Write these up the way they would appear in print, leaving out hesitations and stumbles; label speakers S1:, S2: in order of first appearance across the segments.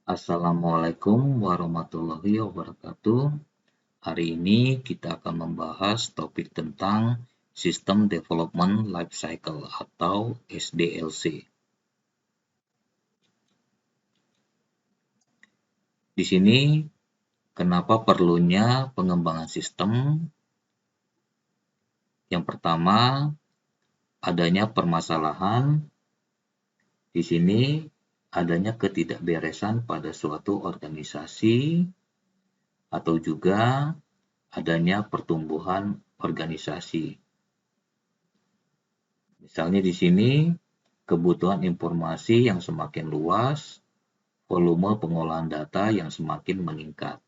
S1: Assalamualaikum warahmatullahi wabarakatuh. Hari ini kita akan membahas topik tentang System Development Lifecycle atau SDLC. Di sini, kenapa perlunya pengembangan sistem? Yang pertama, adanya permasalahan. Di sini adanya ketidakberesan pada suatu organisasi atau juga adanya pertumbuhan organisasi. Misalnya di sini kebutuhan informasi yang semakin luas, volume pengolahan data yang semakin meningkat.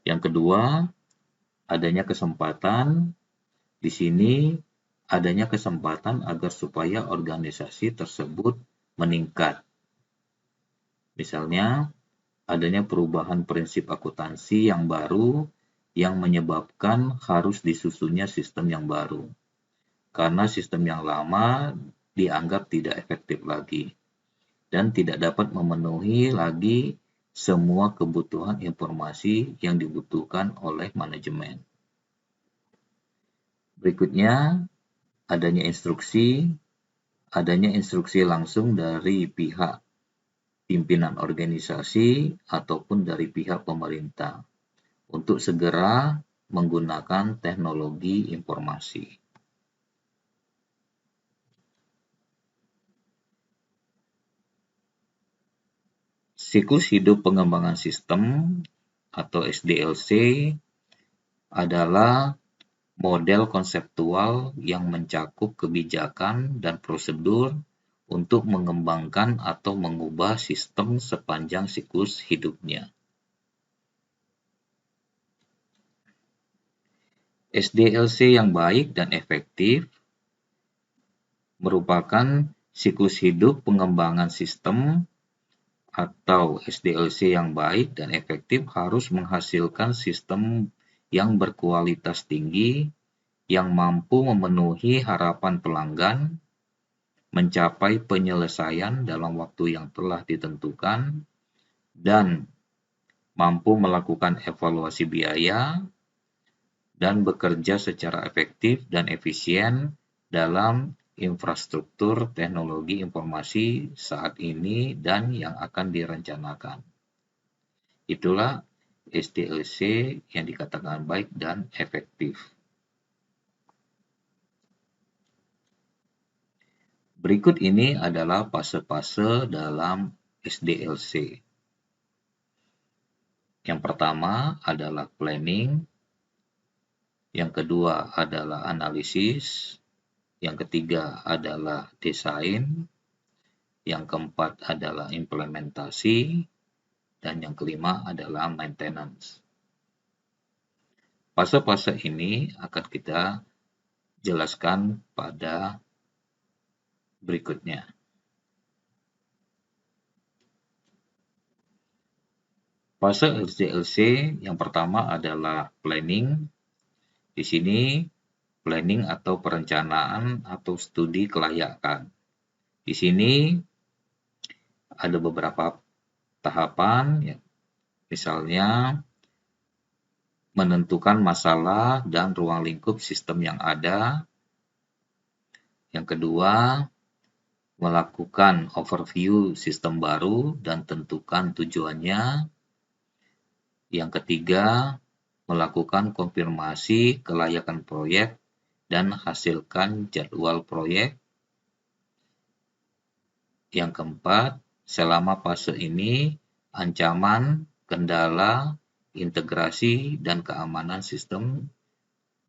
S1: Yang kedua, adanya kesempatan. Di sini adanya kesempatan agar supaya organisasi tersebut meningkat. Misalnya, adanya perubahan prinsip akuntansi yang baru yang menyebabkan harus disusunnya sistem yang baru. Karena sistem yang lama dianggap tidak efektif lagi dan tidak dapat memenuhi lagi semua kebutuhan informasi yang dibutuhkan oleh manajemen. Berikutnya, adanya instruksi langsung dari pihak pimpinan organisasi ataupun dari pihak pemerintah untuk segera menggunakan teknologi informasi. Siklus hidup pengembangan sistem atau SDLC adalah model konseptual yang mencakup kebijakan dan prosedur untuk mengembangkan atau mengubah sistem sepanjang siklus hidupnya. SDLC yang baik dan efektif merupakan siklus hidup pengembangan sistem atau SDLC yang baik dan efektif harus menghasilkan sistem yang berkualitas tinggi, yang mampu memenuhi harapan pelanggan, mencapai penyelesaian dalam waktu yang telah ditentukan, dan mampu melakukan evaluasi biaya, dan bekerja secara efektif dan efisien dalam infrastruktur teknologi informasi saat ini dan yang akan direncanakan. Itulah SDLC yang dikatakan baik dan efektif. Berikut ini adalah fase-fase dalam SDLC. Yang pertama adalah planning, yang kedua adalah analisis, yang ketiga adalah desain, yang keempat adalah implementasi, dan yang kelima adalah maintenance. Fase-fase ini akan kita jelaskan pada berikutnya. Fase SDLC yang pertama adalah planning. Di sini planning atau perencanaan atau studi kelayakan. Di sini ada beberapa tahapan, ya. Misalnya menentukan masalah dan ruang lingkup sistem yang ada. Yang kedua, melakukan overview sistem baru dan tentukan tujuannya. Yang ketiga, melakukan konfirmasi kelayakan proyek dan hasilkan jadwal proyek. Yang keempat, selama fase ini, ancaman, kendala, integrasi, dan keamanan sistem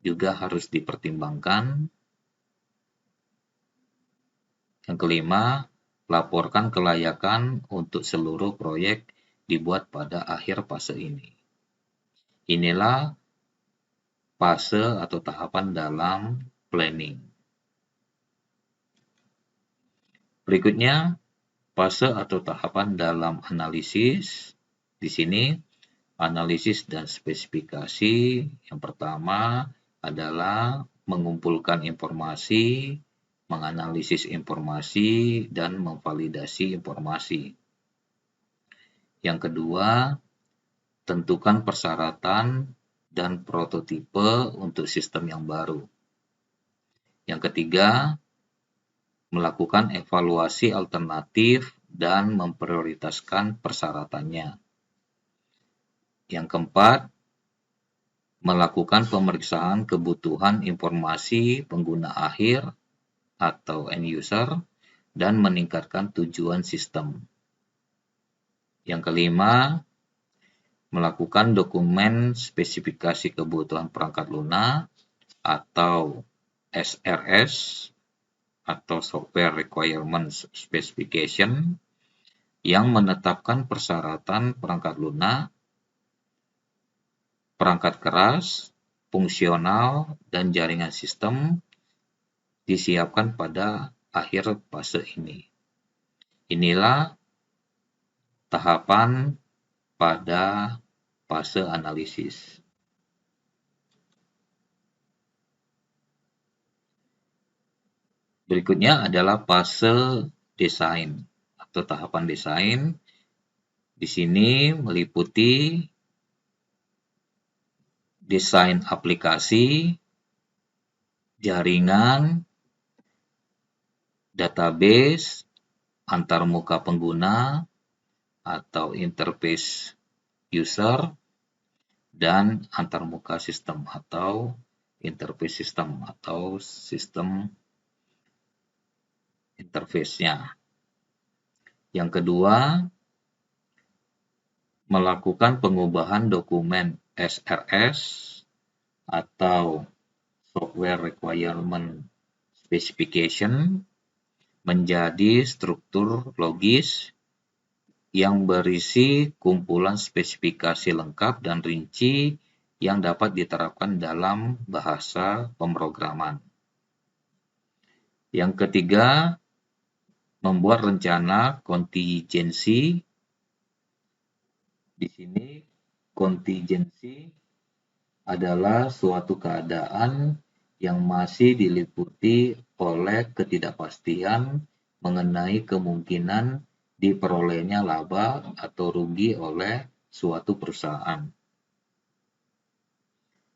S1: juga harus dipertimbangkan. Yang kelima, laporkan kelayakan untuk seluruh proyek dibuat pada akhir fase ini. Inilah fase atau tahapan dalam planning. Berikutnya, fase atau tahapan dalam analisis. Di sini, analisis dan spesifikasi. Yang pertama adalah mengumpulkan informasi, menganalisis informasi, dan memvalidasi informasi. Yang kedua, tentukan persyaratan dan prototipe untuk sistem yang baru. Yang ketiga, melakukan evaluasi alternatif dan memprioritaskan persyaratannya. Yang keempat, melakukan pemeriksaan kebutuhan informasi pengguna akhir atau end user dan meningkatkan tujuan sistem. Yang kelima, melakukan dokumen spesifikasi kebutuhan perangkat lunak atau SRS atau Software Requirement Specification yang menetapkan persyaratan perangkat lunak, perangkat keras, fungsional, dan jaringan sistem disiapkan pada akhir fase ini. Inilah tahapan pada fase analisis. Berikutnya adalah fase desain atau tahapan desain. Di sini meliputi desain aplikasi, jaringan, database, antarmuka pengguna atau interface user, dan antarmuka sistem atau interface sistem atau sistem interface-nya. Yang kedua, melakukan pengubahan dokumen SRS atau Software Requirement Specification menjadi struktur logis yang berisi kumpulan spesifikasi lengkap dan rinci yang dapat diterapkan dalam bahasa pemrograman. Yang ketiga, membuat rencana kontingensi. Di sini kontingensi adalah suatu keadaan yang masih diliputi oleh ketidakpastian mengenai kemungkinan diperolehnya laba atau rugi oleh suatu perusahaan.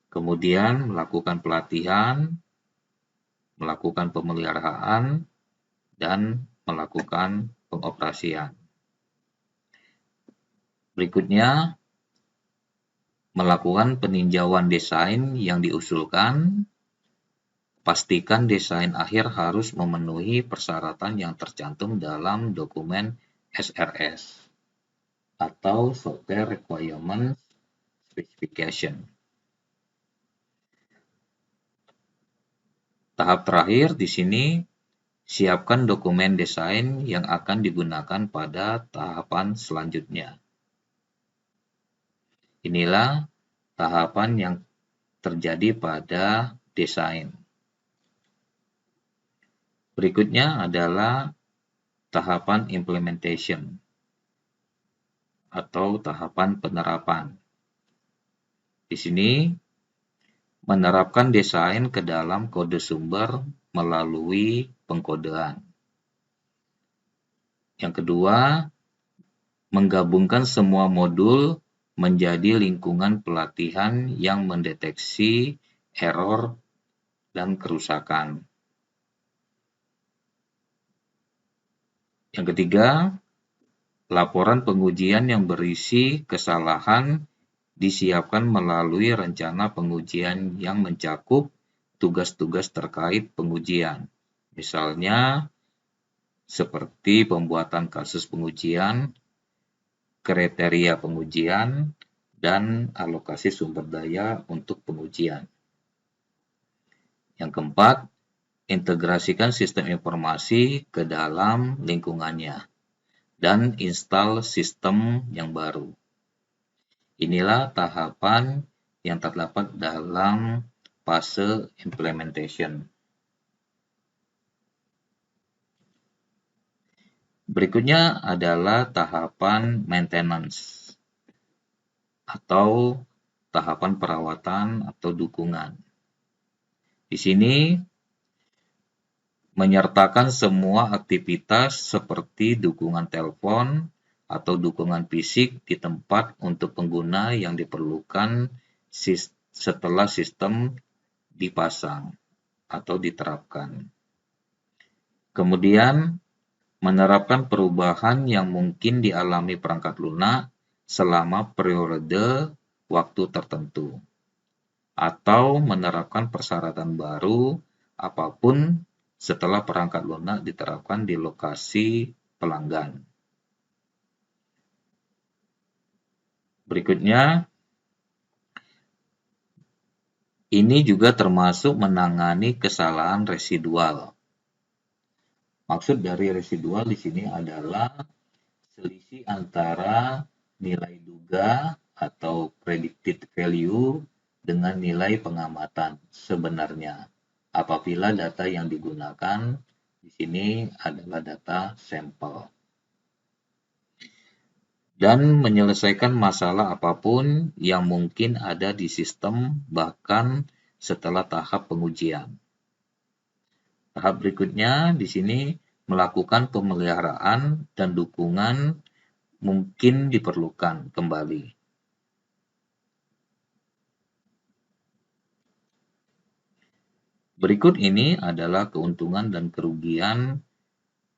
S1: Kemudian melakukan pelatihan, melakukan pemeliharaan, dan melakukan pengoperasian. Berikutnya, melakukan peninjauan desain yang diusulkan. Pastikan desain akhir harus memenuhi persyaratan yang tercantum dalam dokumen SRS atau Software Requirement Specification. Tahap terakhir di sini, siapkan dokumen desain yang akan digunakan pada tahapan selanjutnya. Inilah tahapan yang terjadi pada desain. Berikutnya adalah tahapan implementation atau tahapan penerapan. Di sini menerapkan desain ke dalam kode sumber melalui pengkodean. Yang kedua, menggabungkan semua modul menjadi lingkungan pelatihan yang mendeteksi error dan kerusakan. Yang ketiga, laporan pengujian yang berisi kesalahan disiapkan melalui rencana pengujian yang mencakup tugas-tugas terkait pengujian. Misalnya, seperti pembuatan kasus pengujian, kriteria pengujian, dan alokasi sumber daya untuk pengujian. Yang keempat, integrasikan sistem informasi ke dalam lingkungannya dan install sistem yang baru. Inilah tahapan yang terdapat dalam fase implementation. Berikutnya adalah tahapan maintenance atau tahapan perawatan atau dukungan. Di sini menyertakan semua aktivitas seperti dukungan telepon, atau dukungan fisik di tempat untuk pengguna yang diperlukan setelah sistem dipasang atau diterapkan. Kemudian, menerapkan perubahan yang mungkin dialami perangkat lunak selama periode waktu tertentu, atau menerapkan persyaratan baru apapun setelah perangkat lunak diterapkan di lokasi pelanggan. Berikutnya, ini juga termasuk menangani kesalahan residual. Maksud dari residual di sini adalah selisih antara nilai duga atau predicted value dengan nilai pengamatan sebenarnya. Apabila data yang digunakan di sini adalah data sampel. Dan menyelesaikan masalah apapun yang mungkin ada di sistem bahkan setelah tahap pengujian. Tahap berikutnya di sini melakukan pemeliharaan dan dukungan mungkin diperlukan kembali. Berikut ini adalah keuntungan dan kerugian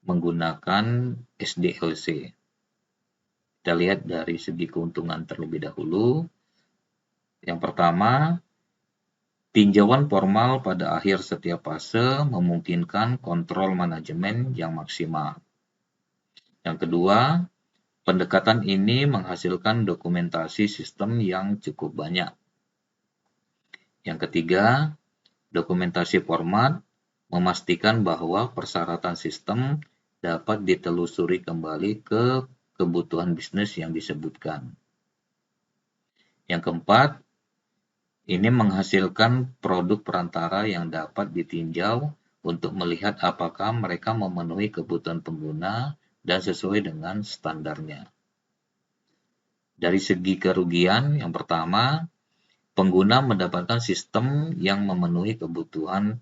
S1: menggunakan SDLC. Kita lihat dari segi keuntungan terlebih dahulu. Yang pertama, tinjauan formal pada akhir setiap fase memungkinkan kontrol manajemen yang maksimal. Yang kedua, pendekatan ini menghasilkan dokumentasi sistem yang cukup banyak. Yang ketiga, dokumentasi format memastikan bahwa persyaratan sistem dapat ditelusuri kembali ke kebutuhan bisnis yang disebutkan. Yang keempat, ini menghasilkan produk perantara yang dapat ditinjau untuk melihat apakah mereka memenuhi kebutuhan pengguna dan sesuai dengan standarnya. Dari segi kerugian, yang pertama, pengguna mendapatkan sistem yang memenuhi kebutuhan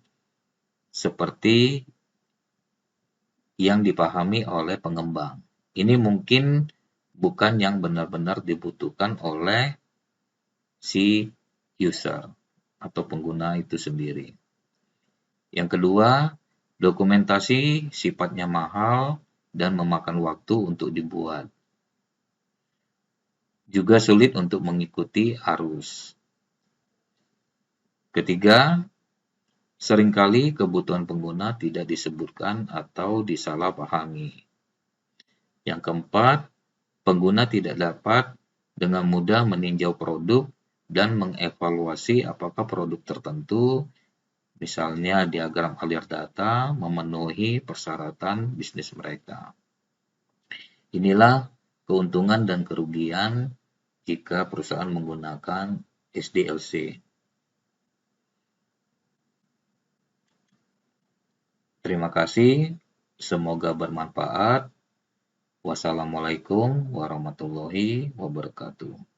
S1: seperti yang dipahami oleh pengembang. Ini mungkin bukan yang benar-benar dibutuhkan oleh si user atau pengguna itu sendiri. Yang kedua, dokumentasi sifatnya mahal dan memakan waktu untuk dibuat. Juga sulit untuk mengikuti arus. Ketiga, seringkali kebutuhan pengguna tidak disebutkan atau disalahpahami. Yang keempat, pengguna tidak dapat dengan mudah meninjau produk dan mengevaluasi apakah produk tertentu, misalnya diagram alir data, memenuhi persyaratan bisnis mereka. Inilah keuntungan dan kerugian jika perusahaan menggunakan SDLC. Terima kasih, semoga bermanfaat. Wassalamualaikum warahmatullahi wabarakatuh.